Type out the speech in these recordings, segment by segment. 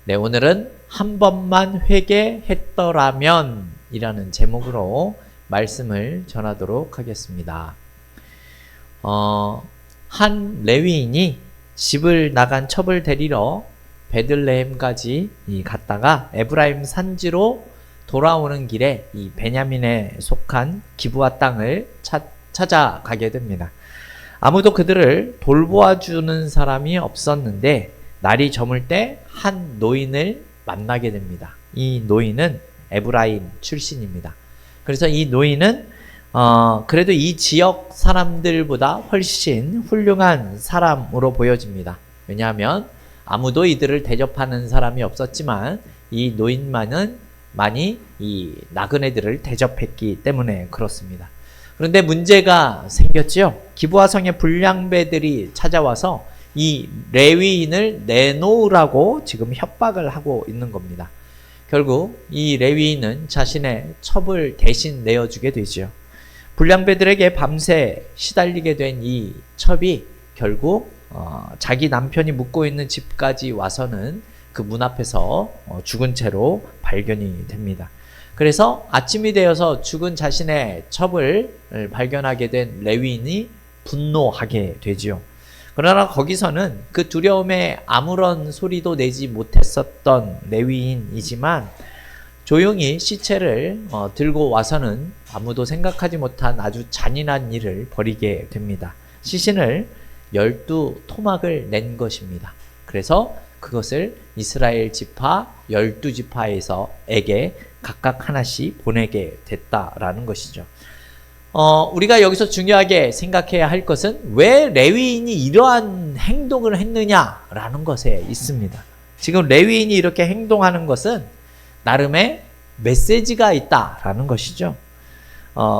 네, 오늘은 한 번만 회개했더라면 이라는 제목으로 말씀을 전하도록 하겠습니다. 한 레위인이 집을 나간 첩을 데리러 베들레헴까지 갔다가 에브라임 산지로 돌아오는 길에 이 베냐민에 속한 기브아 땅을 찾아가게 됩니다. 아무도 그들을 돌보아주는 사람이 없었는데 날이 저물 때 한 노인을 만나게 됩니다. 이 노인은 에브라임 출신입니다. 그래서 이 노인은 그래도 이 지역 사람들보다 훨씬 훌륭한 사람으로 보여집니다. 왜냐하면 아무도 이들을 대접하는 사람이 없었지만 이 노인만은 많이 이 나그네들을 대접했기 때문에 그렇습니다. 그런데 문제가 생겼지요. 기브아 성의 불량배들이 찾아와서 이 레위인을 내놓으라고 지금 협박을 하고 있는 겁니다. 결국 이 레위인은 자신의 첩을 대신 내어주게 되죠. 불량배들에게 밤새 시달리게 된 이 첩이 결국 자기 남편이 묵고 있는 집까지 와서는 그 문 앞에서 죽은 채로 발견이 됩니다. 그래서 아침이 되어서 죽은 자신의 첩을 발견하게 된 레위인이 분노하게 되지요. 그러나 거기서는 그 두려움에 아무런 소리도 내지 못했었던 레위인이지만 조용히 시체를 들고 와서는 아무도 생각하지 못한 아주 잔인한 일을 벌이게 됩니다. 시신을 12토막을 낸 것입니다. 그래서 그것을 이스라엘 지파 12지파에게 각각 하나씩 보내게 됐다라는 것이죠. 우리가 여기서 중요하게 생각해야 할 것은 왜 레위인이 이러한 행동을 했느냐라는 것에 있습니다. 지금 레위인이 이렇게 행동하는 것은 나름의 메시지가 있다라는 것이죠.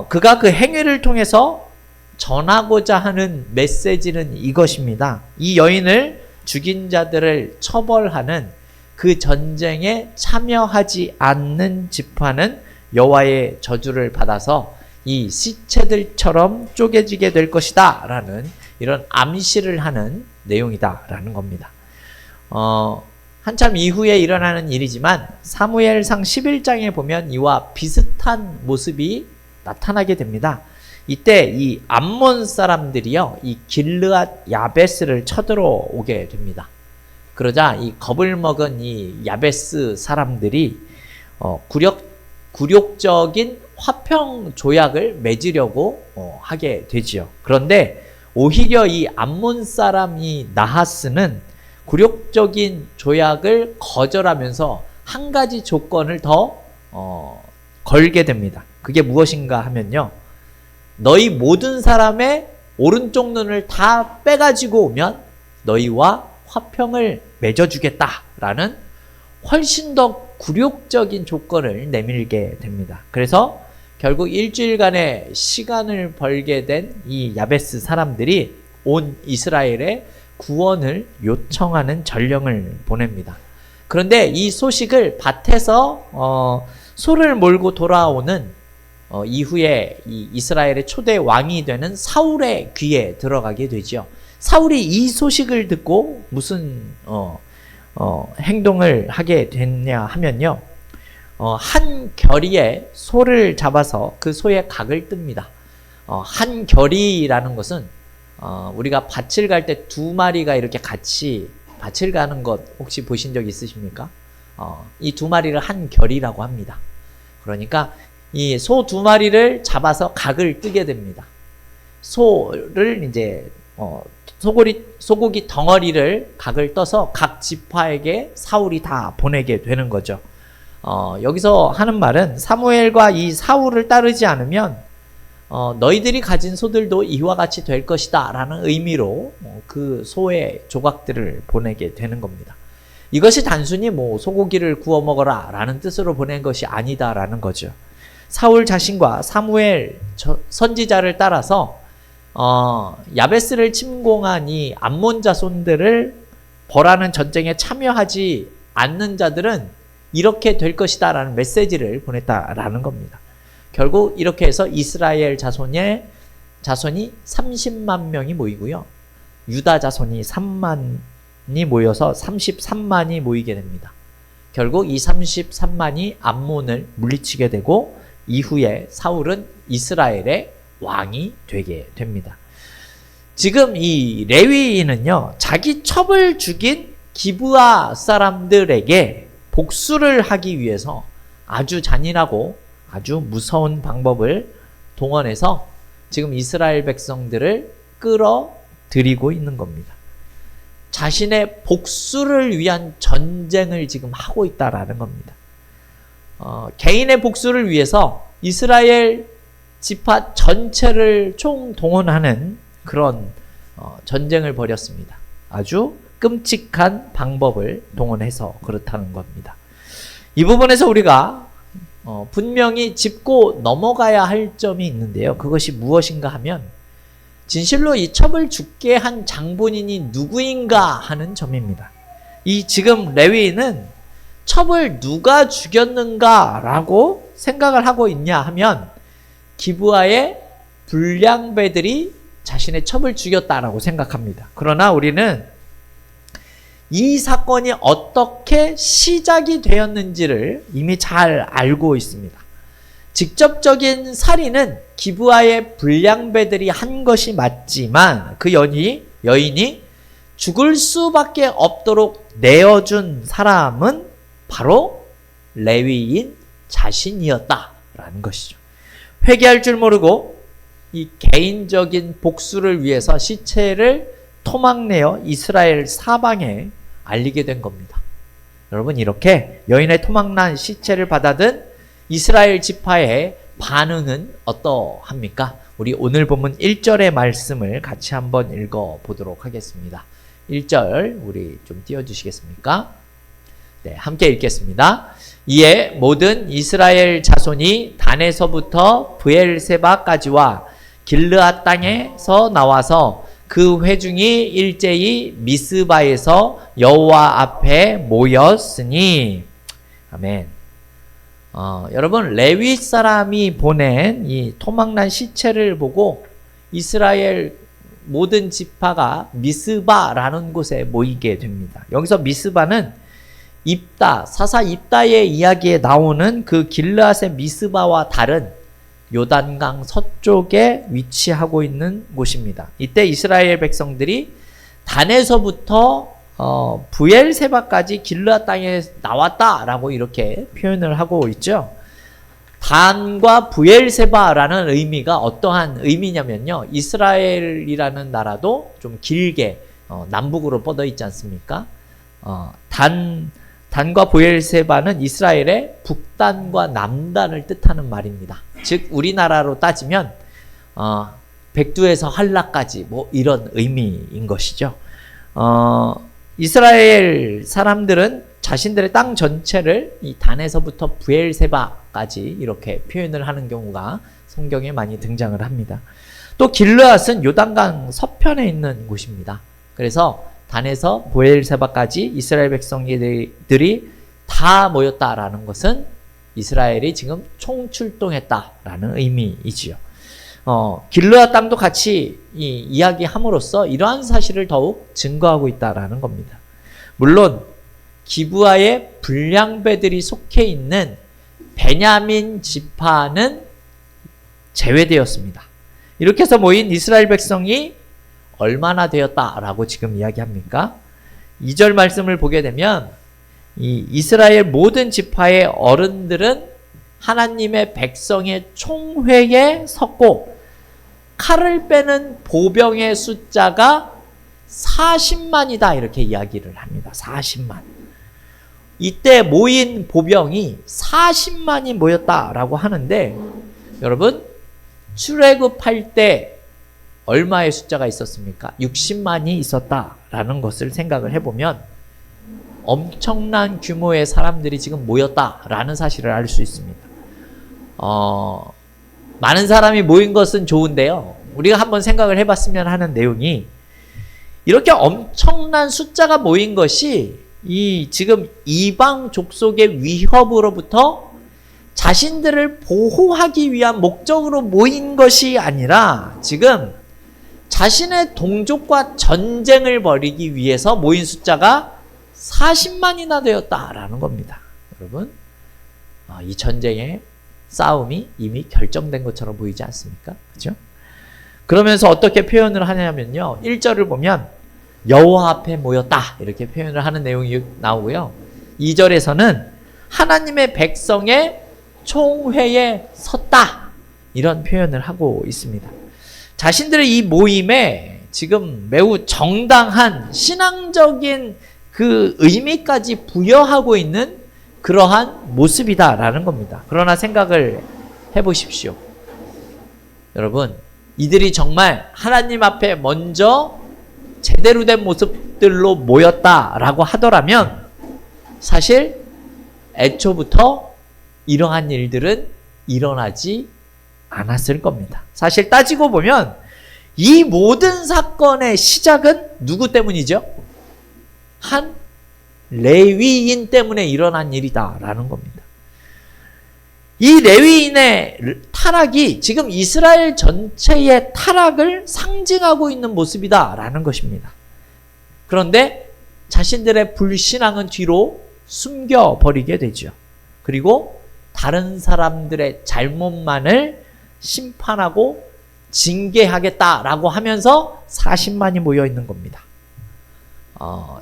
그가 그 행위를 통해서 전하고자 하는 메시지는 이것입니다. 이 여인을 죽인 자들을 처벌하는 그 전쟁에 참여하지 않는 지파는 여호와의 저주를 받아서 이 시체들처럼 쪼개지게 될 것이다 라는 이런 암시를 하는 내용이다 라는 겁니다. 한참 이후에 일어나는 일이지만 사무엘상 11장에 보면 이와 비슷한 모습이 나타나게 됩니다. 이때 이 암몬 사람들이요, 이 길르앗 야베스를 쳐들어오게 됩니다. 그러자 이 겁을 먹은 이 야베스 사람들이 굴욕적인 화평 조약을 맺으려고 하게 되지요. 그런데 오히려 이 암몬 사람이 나하스는 굴욕적인 조약을 거절하면서 한 가지 조건을 더 걸게 됩니다. 그게 무엇인가 하면요, 너희 모든 사람의 오른쪽 눈을 다 빼가지고 오면 너희와 화평을 맺어주겠다라는 훨씬 더 굴욕적인 조건을 내밀게 됩니다. 그래서 결국 일주일간의 시간을 벌게 된 이 야베스 사람들이 온 이스라엘에 구원을 요청하는 전령을 보냅니다. 그런데 이 소식을 밭에서 소를 몰고 돌아오는 이후에 이 이스라엘의 초대 왕이 되는 사울의 귀에 들어가게 되죠. 사울이 이 소식을 듣고 무슨 행동을 하게 됐냐 하면요, 한 겨리에 소를 잡아서 그 소의 각을 뜹니다. 한 겨리라는 것은 우리가 밭을 갈 때 두 마리가 이렇게 같이 밭을 가는 것 혹시 보신 적 있으십니까? 이 두 마리를 한 겨리라고 합니다. 그러니까 이 소 두 마리를 잡아서 각을 뜨게 됩니다. 소를 이제 소고기 덩어리를 각을 떠서 각 지파에게 사울이 다 보내게 되는 거죠. 여기서 하는 말은 사무엘과 이 사울을 따르지 않으면 너희들이 가진 소들도 이와 같이 될 것이다 라는 의미로 그 소의 조각들을 보내게 되는 겁니다. 이것이 단순히 소고기를 구워 먹어라 라는 뜻으로 보낸 것이 아니다 라는 거죠. 사울 자신과 사무엘 선지자를 따라서 야베스를 침공한 이 암몬 자손들을 벌하는 전쟁에 참여하지 않는 자들은 이렇게 될 것이다 라는 메시지를 보냈다라는 겁니다. 결국 이렇게 해서 이스라엘 자손이 30만 명이 모이고요, 유다 자손이 3만이 모여서 33만이 모이게 됩니다. 결국 이 33만이 암몬을 물리치게 되고 이후에 사울은 이스라엘의 왕이 되게 됩니다. 지금 이 레위인은요, 자기 첩을 죽인 기브아 사람들에게 복수를 하기 위해서 아주 잔인하고 아주 무서운 방법을 동원해서 지금 이스라엘 백성들을 끌어들이고 있는 겁니다. 자신의 복수를 위한 전쟁을 지금 하고 있다라는 겁니다. 개인의 복수를 위해서 이스라엘 지파 전체를 총동원하는 그런 전쟁을 벌였습니다. 아주 끔찍한 방법을 동원해서 그렇다는 겁니다. 이 부분에서 우리가 분명히 짚고 넘어가야 할 점이 있는데요. 그것이 무엇인가 하면 진실로 이 첩을 죽게 한 장본인이 누구인가 하는 점입니다. 이 지금 레위인은 첩을 누가 죽였는가라고 생각을 하고 있냐 하면 기브아의 불량배들이 자신의 첩을 죽였다라고 생각합니다. 그러나 우리는 이 사건이 어떻게 시작이 되었는지를 이미 잘 알고 있습니다. 직접적인 살인은 기브아의 불량배들이 한 것이 맞지만 그 여인이 죽을 수밖에 없도록 내어준 사람은 바로 레위인 자신이었다라는 것이죠. 회개할 줄 모르고 이 개인적인 복수를 위해서 시체를 토막내어 이스라엘 사방에 알리게 된 겁니다. 여러분, 이렇게 여인의 토막난 시체를 받아든 이스라엘 지파의 반응은 어떠합니까? 우리 오늘 본문 1절의 말씀을 같이 한번 읽어보도록 하겠습니다. 1절 우리 좀 띄워주시겠습니까? 네, 함께 읽겠습니다. 이에 모든 이스라엘 자손이 단에서부터 브엘세바까지와 길르앗 땅에서 나와서 그 회중이 일제히 미스바에서 여호와 앞에 모였으니. 아멘. 여러분, 레위 사람이 보낸 이 토막난 시체를 보고 이스라엘 모든 지파가 미스바라는 곳에 모이게 됩니다. 여기서 미스바는 입다, 사사 입다의 이야기에 나오는 그 길르앗의 미스바와 다른 요단강 서쪽에 위치하고 있는 곳입니다. 이때 이스라엘 백성들이 단에서부터 브엘세바까지 길르앗 땅에 나왔다라고 이렇게 표현을 하고 있죠. 단과 브엘세바라는 의미가 어떠한 의미냐면요, 이스라엘이라는 나라도 좀 길게 남북으로 뻗어 있지 않습니까? 단과 브엘세바는 이스라엘의 북단과 남단을 뜻하는 말입니다. 즉 우리나라로 따지면 백두에서 한라까지 뭐 이런 의미인 것이죠. 이스라엘 사람들은 자신들의 땅 전체를 이 단에서부터 브엘세바까지 이렇게 표현을 하는 경우가 성경에 많이 등장을 합니다. 또 길르앗은 요단강 서편에 있는 곳입니다. 그래서 단에서 브엘세바까지 이스라엘 백성들이 다 모였다라는 것은 이스라엘이 지금 총출동했다라는 의미이지요. 길르앗 땅도 같이 이야기함으로써 이러한 사실을 더욱 증거하고 있다라는 겁니다. 물론 기브아의 불량배들이 속해 있는 베냐민 지파는 제외되었습니다. 이렇게 해서 모인 이스라엘 백성이 얼마나 되었다라고 지금 이야기합니까? 2절 말씀을 보게 되면 이 이스라엘 모든 지파의 어른들은 하나님의 백성의 총회에 섰고 칼을 빼는 보병의 숫자가 40만이다 이렇게 이야기를 합니다. 40만. 이때 모인 보병이 40만이 모였다라고 하는데 여러분, 출애굽할 때 얼마의 숫자가 있었습니까? 60만이 있었다라는 것을 생각을 해보면 엄청난 규모의 사람들이 지금 모였다라는 사실을 알 수 있습니다. 많은 사람이 모인 것은 좋은데요, 우리가 한번 생각을 해봤으면 하는 내용이, 이렇게 엄청난 숫자가 모인 것이 이 지금 이방 족속의 위협으로부터 자신들을 보호하기 위한 목적으로 모인 것이 아니라 지금 자신의 동족과 전쟁을 벌이기 위해서 모인 숫자가 40만이나 되었다라는 겁니다. 여러분, 이 전쟁의 싸움이 이미 결정된 것처럼 보이지 않습니까? 그죠? 그러면서 어떻게 표현을 하냐면요. 1절을 보면 여호와 앞에 모였다 이렇게 표현을 하는 내용이 나오고요. 2절에서는 하나님의 백성의 총회에 섰다 이런 표현을 하고 있습니다. 자신들의 이 모임에 지금 매우 정당한 신앙적인 그 의미까지 부여하고 있는 그러한 모습이다라는 겁니다. 그러나 생각을 해보십시오. 여러분, 이들이 정말 하나님 앞에 먼저 제대로 된 모습들로 모였다라고 하더라면 사실 애초부터 이러한 일들은 일어나지 않았을 겁니다. 사실 따지고 보면 이 모든 사건의 시작은 누구 때문이죠? 한 레위인 때문에 일어난 일이다라는 겁니다. 이 레위인의 타락이 지금 이스라엘 전체의 타락을 상징하고 있는 모습이다라는 것입니다. 그런데 자신들의 불신앙은 뒤로 숨겨버리게 되죠. 그리고 다른 사람들의 잘못만을 심판하고 징계하겠다라고 하면서 40만이 모여 있는 겁니다.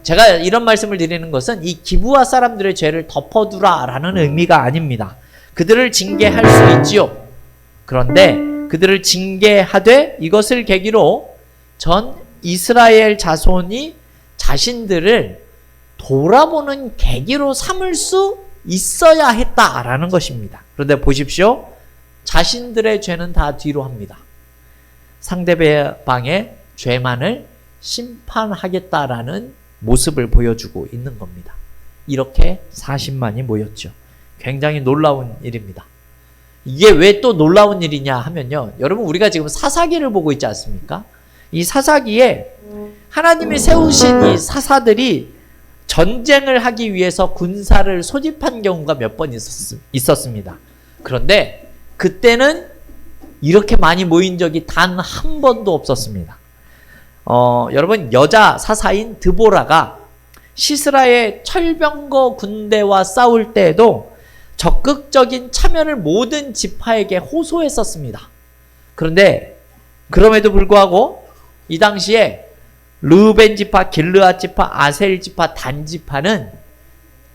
제가 이런 말씀을 드리는 것은 이 기브아 사람들의 죄를 덮어두라라는 의미가 아닙니다. 그들을 징계할 수 있지요. 그런데 그들을 징계하되 이것을 계기로 전 이스라엘 자손이 자신들을 돌아보는 계기로 삼을 수 있어야 했다라는 것입니다. 그런데 보십시오. 자신들의 죄는 다 뒤로 합니다. 상대방의 죄만을 심판하겠다라는 모습을 보여주고 있는 겁니다. 이렇게 40만이 모였죠. 굉장히 놀라운 일입니다. 이게 왜 또 놀라운 일이냐 하면요. 여러분, 우리가 지금 사사기를 보고 있지 않습니까? 이 사사기에 하나님이 세우신 이 사사들이 전쟁을 하기 위해서 군사를 소집한 경우가 몇 번 있었습니다. 그런데 그때는 이렇게 많이 모인 적이 단 한 번도 없었습니다. 여러분, 여자 사사인 드보라가 시스라의 철병거 군대와 싸울 때에도 적극적인 참여를 모든 지파에게 호소했었습니다. 그런데 그럼에도 불구하고 이 당시에 르우벤 지파, 길르앗 지파, 아셀 지파, 단 지파는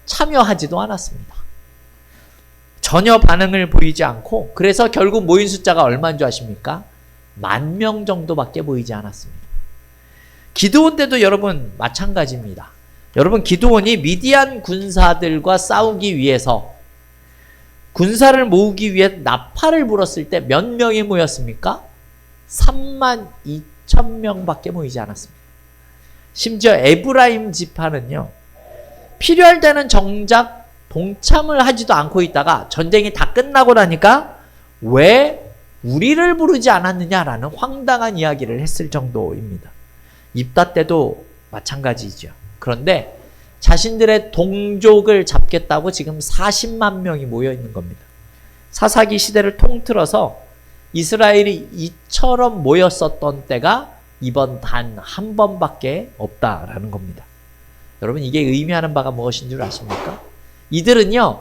참여하지도 않았습니다. 전혀 반응을 보이지 않고, 그래서 결국 모인 숫자가 얼마인 줄 아십니까? 10,000명 정도밖에 모이지 않았습니다. 기드온 때도 여러분 마찬가지입니다. 여러분, 기드온이 미디안 군사들과 싸우기 위해서 군사를 모으기 위해 나팔을 불었을 때 몇 명이 모였습니까? 32,000명밖에 모이지 않았습니다. 심지어 에브라임 지파는요, 필요할 때는 정작 동참을 하지도 않고 있다가 전쟁이 다 끝나고 나니까 왜 우리를 부르지 않았느냐라는 황당한 이야기를 했을 정도입니다. 입다 때도 마찬가지죠. 그런데 자신들의 동족을 잡겠다고 지금 40만 명이 모여 있는 겁니다. 사사기 시대를 통틀어서 이스라엘이 이처럼 모였었던 때가 이번 단 한 번밖에 없다라는 겁니다. 여러분, 이게 의미하는 바가 무엇인 줄 아십니까? 이들은요,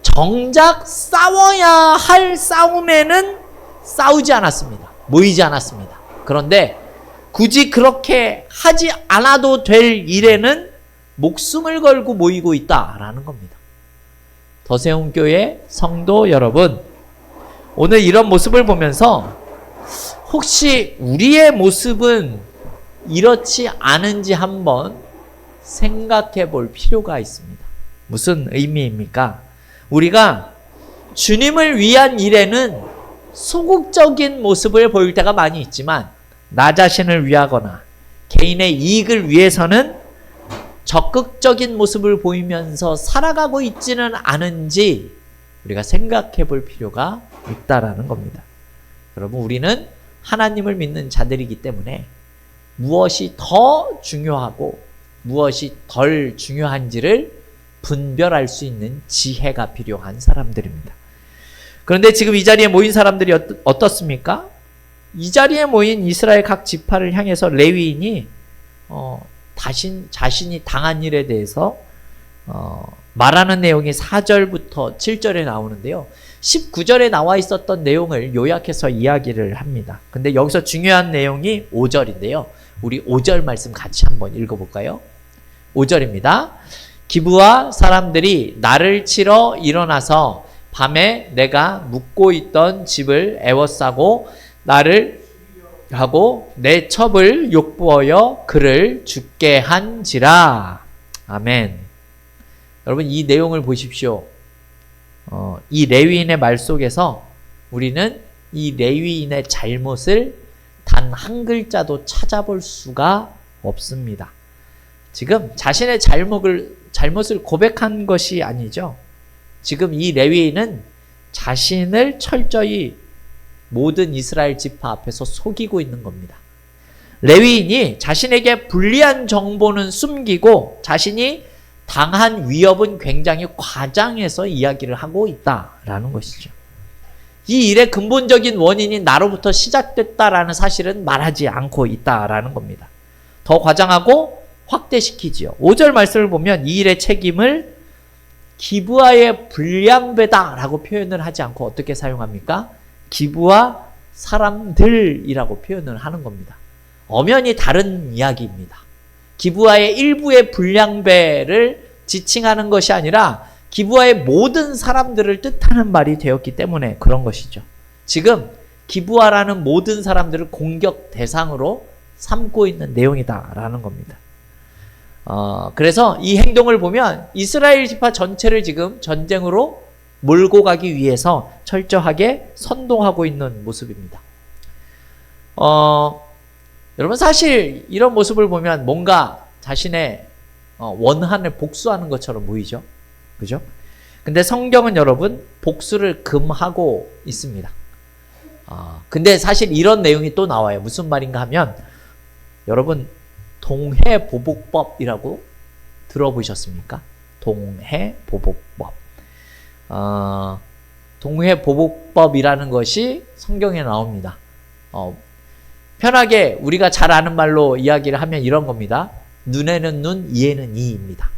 정작 싸워야 할 싸움에는 싸우지 않았습니다. 모이지 않았습니다. 그런데 굳이 그렇게 하지 않아도 될 일에는 목숨을 걸고 모이고 있다라는 겁니다. 더세움교회 성도 여러분, 오늘 이런 모습을 보면서 혹시 우리의 모습은 이렇지 않은지 한번 생각해 볼 필요가 있습니다. 무슨 의미입니까? 우리가 주님을 위한 일에는 소극적인 모습을 보일 때가 많이 있지만, 나 자신을 위하거나 개인의 이익을 위해서는 적극적인 모습을 보이면서 살아가고 있지는 않은지 우리가 생각해 볼 필요가 있다라는 겁니다. 여러분, 우리는 하나님을 믿는 자들이기 때문에 무엇이 더 중요하고 무엇이 덜 중요한지를 분별할 수 있는 지혜가 필요한 사람들입니다. 그런데 지금 이 자리에 모인 사람들이 어떻습니까? 이 자리에 모인 이스라엘 각 지파를 향해서 레위인이 자신이 당한 일에 대해서 말하는 내용이 4절부터 7절에 나오는데요. 19절에 나와 있었던 내용을 요약해서 이야기를 합니다. 근데 여기서 중요한 내용이 5절인데요. 우리 5절 말씀 같이 한번 읽어볼까요? 5절입니다. 기브아 사람들이 나를 치러 일어나서 밤에 내가 묵고 있던 집을 에워싸고 나를 하고 내 첩을 욕부어여 그를 죽게 한지라. 아멘. 여러분 이 내용을 보십시오. 이 레위인의 말 속에서 우리는 이 레위인의 잘못을 단 한 글자도 찾아볼 수가 없습니다. 지금 자신의 잘못을 고백한 것이 아니죠. 지금 이 레위인은 자신을 철저히 모든 이스라엘 지파 앞에서 속이고 있는 겁니다. 레위인이 자신에게 불리한 정보는 숨기고 자신이 당한 위협은 굉장히 과장해서 이야기를 하고 있다라는 것이죠. 이 일의 근본적인 원인이 나로부터 시작됐다라는 사실은 말하지 않고 있다라는 겁니다. 더 과장하고 확대시키지요. 5절 말씀을 보면 이 일의 책임을 기브아의 불량배다라고 표현을 하지 않고 어떻게 사용합니까? 기브아 사람들이라고 표현을 하는 겁니다. 엄연히 다른 이야기입니다. 기브아의 일부의 불량배를 지칭하는 것이 아니라 기브아의 모든 사람들을 뜻하는 말이 되었기 때문에 그런 것이죠. 지금 기브아라는 모든 사람들을 공격 대상으로 삼고 있는 내용이다라는 겁니다. 그래서 이 행동을 보면 이스라엘 지파 전체를 지금 전쟁으로 몰고 가기 위해서 철저하게 선동하고 있는 모습입니다. 여러분 사실 이런 모습을 보면 뭔가 자신의 원한을 복수하는 것처럼 보이죠. 그죠? 근데 성경은 여러분 복수를 금하고 있습니다. 근데 사실 이런 내용이 또 나와요. 무슨 말인가 하면 여러분 동해보복법이라고 들어보셨습니까? 동해보복법. 동해보복법이라는 것이 성경에 나옵니다. 편하게 우리가 잘 아는 말로 이야기를 하면 이런 겁니다. 눈에는 눈, 이에는 이입니다.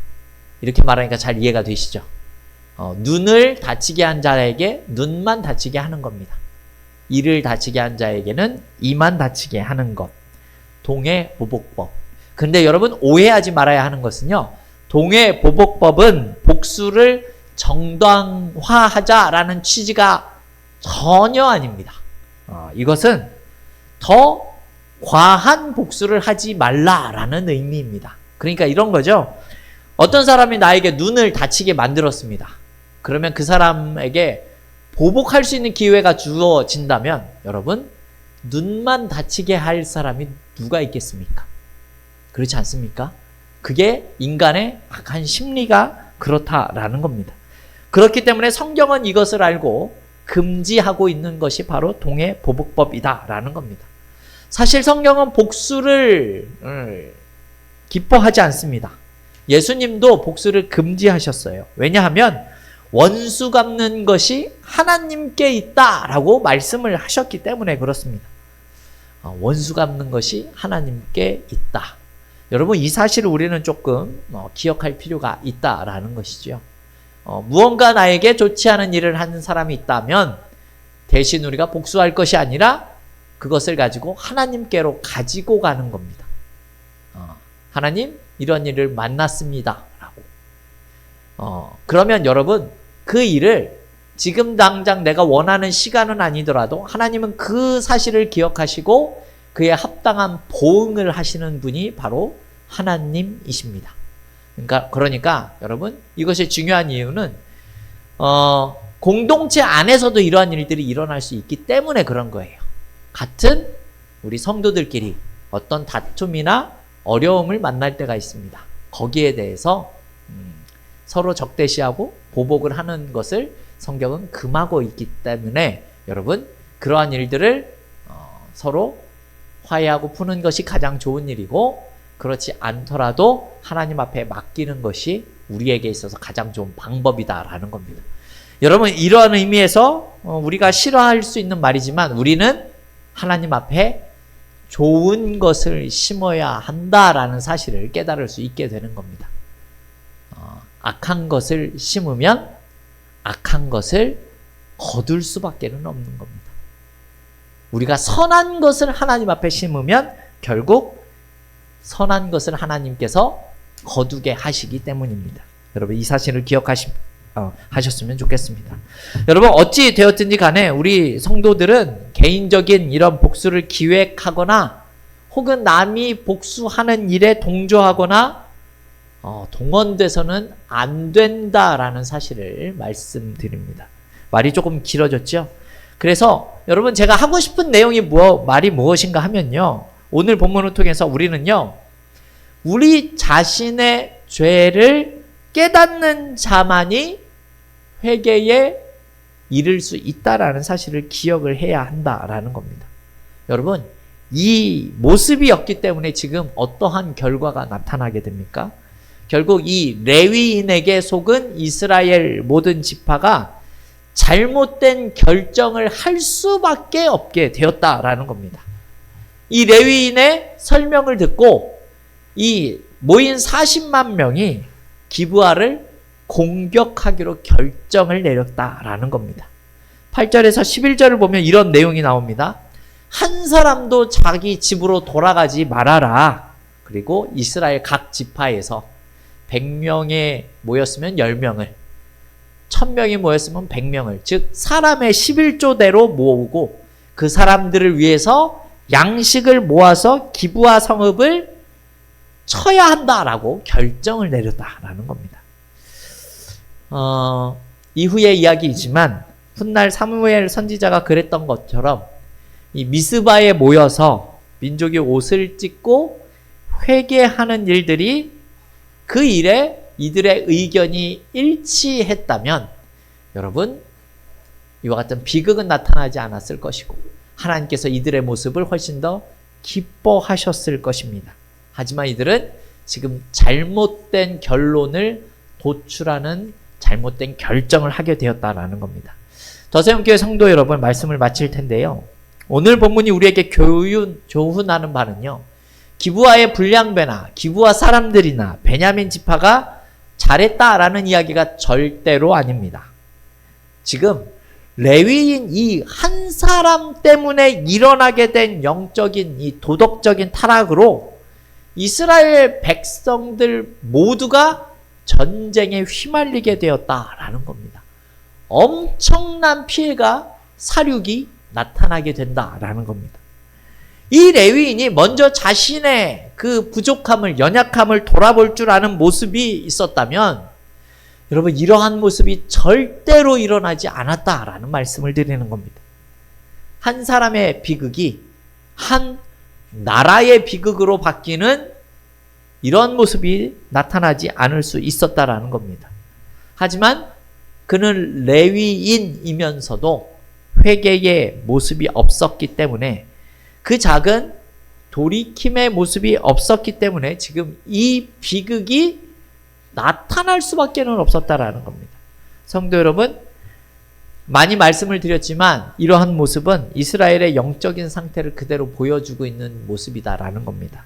이렇게 말하니까 잘 이해가 되시죠? 눈을 다치게 한 자에게 눈만 다치게 하는 겁니다. 이를 다치게 한 자에게는 이만 다치게 하는 것. 동해보복법. 근데 여러분 오해하지 말아야 하는 것은요. 동해보복법은 복수를 정당화하자라는 취지가 전혀 아닙니다. 이것은 더 과한 복수를 하지 말라라는 의미입니다. 그러니까 이런 거죠. 어떤 사람이 나에게 눈을 다치게 만들었습니다. 그러면 그 사람에게 보복할 수 있는 기회가 주어진다면 여러분 눈만 다치게 할 사람이 누가 있겠습니까? 그렇지 않습니까? 그게 인간의 악한 심리가 그렇다라는 겁니다. 그렇기 때문에 성경은 이것을 알고 금지하고 있는 것이 바로 동해보복법이다라는 겁니다. 사실 성경은 복수를 기뻐하지 않습니다. 예수님도 복수를 금지하셨어요. 왜냐하면 원수 갚는 것이 하나님께 있다라고 말씀을 하셨기 때문에 그렇습니다. 원수 갚는 것이 하나님께 있다. 여러분 이 사실을 우리는 조금 기억할 필요가 있다라는 것이죠. 무언가 나에게 좋지 않은 일을 하는 사람이 있다면 대신 우리가 복수할 것이 아니라 그것을 가지고 하나님께로 가지고 가는 겁니다. 하나님 이런 일을 만났습니다 라고. 그러면 여러분 그 일을 지금 당장 내가 원하는 시간은 아니더라도 하나님은 그 사실을 기억하시고 그에 합당한 보응을 하시는 분이 바로 하나님이십니다. 그러니까 여러분 이것이 중요한 이유는 공동체 안에서도 이러한 일들이 일어날 수 있기 때문에 그런 거예요. 같은 우리 성도들끼리 어떤 다툼이나 어려움을 만날 때가 있습니다. 거기에 대해서 서로 적대시하고 보복을 하는 것을 성경은 금하고 있기 때문에 여러분 그러한 일들을 서로 화해하고 푸는 것이 가장 좋은 일이고 그렇지 않더라도 하나님 앞에 맡기는 것이 우리에게 있어서 가장 좋은 방법이다라는 겁니다. 여러분 이러한 의미에서 우리가 싫어할 수 있는 말이지만 우리는 하나님 앞에 좋은 것을 심어야 한다라는 사실을 깨달을 수 있게 되는 겁니다. 악한 것을 심으면 악한 것을 거둘 수밖에는 없는 겁니다. 우리가 선한 것을 하나님 앞에 심으면 결국 선한 것을 하나님께서 거두게 하시기 때문입니다. 여러분 이 사실을 하셨으면 좋겠습니다. 여러분 어찌 되었든지 간에 우리 성도들은 개인적인 이런 복수를 기획하거나 혹은 남이 복수하는 일에 동조하거나 동원돼서는 안 된다라는 사실을 말씀드립니다. 말이 조금 길어졌죠? 그래서 여러분 제가 하고 싶은 내용이 말이 무엇인가 하면요. 오늘 본문을 통해서 우리는요. 우리 자신의 죄를 깨닫는 자만이 회개에 이를 수 있다라는 사실을 기억을 해야 한다라는 겁니다. 여러분 이 모습이 없기 때문에 지금 어떠한 결과가 나타나게 됩니까? 결국 이 레위인에게 속은 이스라엘 모든 지파가 잘못된 결정을 할 수밖에 없게 되었다라는 겁니다. 이 레위인의 설명을 듣고 이 모인 40만 명이 기브아를 공격하기로 결정을 내렸다라는 겁니다. 8절에서 11절을 보면 이런 내용이 나옵니다. 한 사람도 자기 집으로 돌아가지 말아라. 그리고 이스라엘 각 지파에서 100명에 모였으면 10명을, 1000명이 모였으면 100명을, 즉 사람의 11조대로 모으고 그 사람들을 위해서 양식을 모아서 기브아 성읍을 쳐야 한다라고 결정을 내렸다라는 겁니다. 이후의 이야기이지만 훗날 사무엘 선지자가 그랬던 것처럼 이 미스바에 모여서 민족이 옷을 찢고 회개하는 일들이 그 일에 이들의 의견이 일치했다면 여러분 이와 같은 비극은 나타나지 않았을 것이고 하나님께서 이들의 모습을 훨씬 더 기뻐하셨을 것입니다. 하지만 이들은 지금 잘못된 결론을 도출하는 잘못된 결정을 하게 되었다라는 겁니다. 더세움교회 성도 여러분 말씀을 마칠 텐데요. 오늘 본문이 우리에게 교훈하는 바는요. 기브아의 불량배나 기브아 사람들이나 베냐민 지파가 잘했다라는 이야기가 절대로 아닙니다. 지금 레위인 이 한 사람 때문에 일어나게 된 영적인 이 도덕적인 타락으로 이스라엘 백성들 모두가 전쟁에 휘말리게 되었다라는 겁니다. 엄청난 피해가 사륙이 나타나게 된다라는 겁니다. 이 레위인이 먼저 자신의 그 부족함을, 연약함을 돌아볼 줄 아는 모습이 있었다면 여러분 이러한 모습이 절대로 일어나지 않았다라는 말씀을 드리는 겁니다. 한 사람의 비극이 한 나라의 비극으로 바뀌는 이런 모습이 나타나지 않을 수 있었다라는 겁니다. 하지만 그는 레위인이면서도 회개의 모습이 없었기 때문에 그 작은 돌이킴의 모습이 없었기 때문에 지금 이 비극이 나타날 수밖에 없었다라는 겁니다. 성도 여러분, 많이 말씀을 드렸지만 이러한 모습은 이스라엘의 영적인 상태를 그대로 보여주고 있는 모습이다라는 겁니다.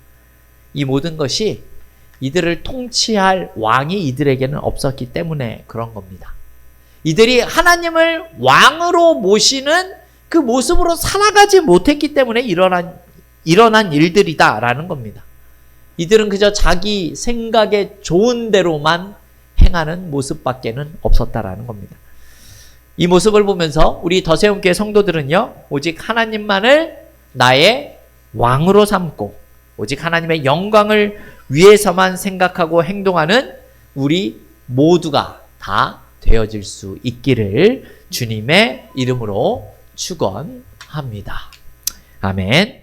이 모든 것이 이들을 통치할 왕이 이들에게는 없었기 때문에 그런 겁니다. 이들이 하나님을 왕으로 모시는 그 모습으로 살아가지 못했기 때문에 일어난 일들이다라는 겁니다. 이들은 그저 자기 생각에 좋은 대로만 행하는 모습밖에는 없었다라는 겁니다. 이 모습을 보면서 우리 더세움교회 성도들은요, 오직 하나님만을 나의 왕으로 삼고 오직 하나님의 영광을 위해서만 생각하고 행동하는 우리 모두가 다 되어질 수 있기를 주님의 이름으로 축원합니다. 아멘.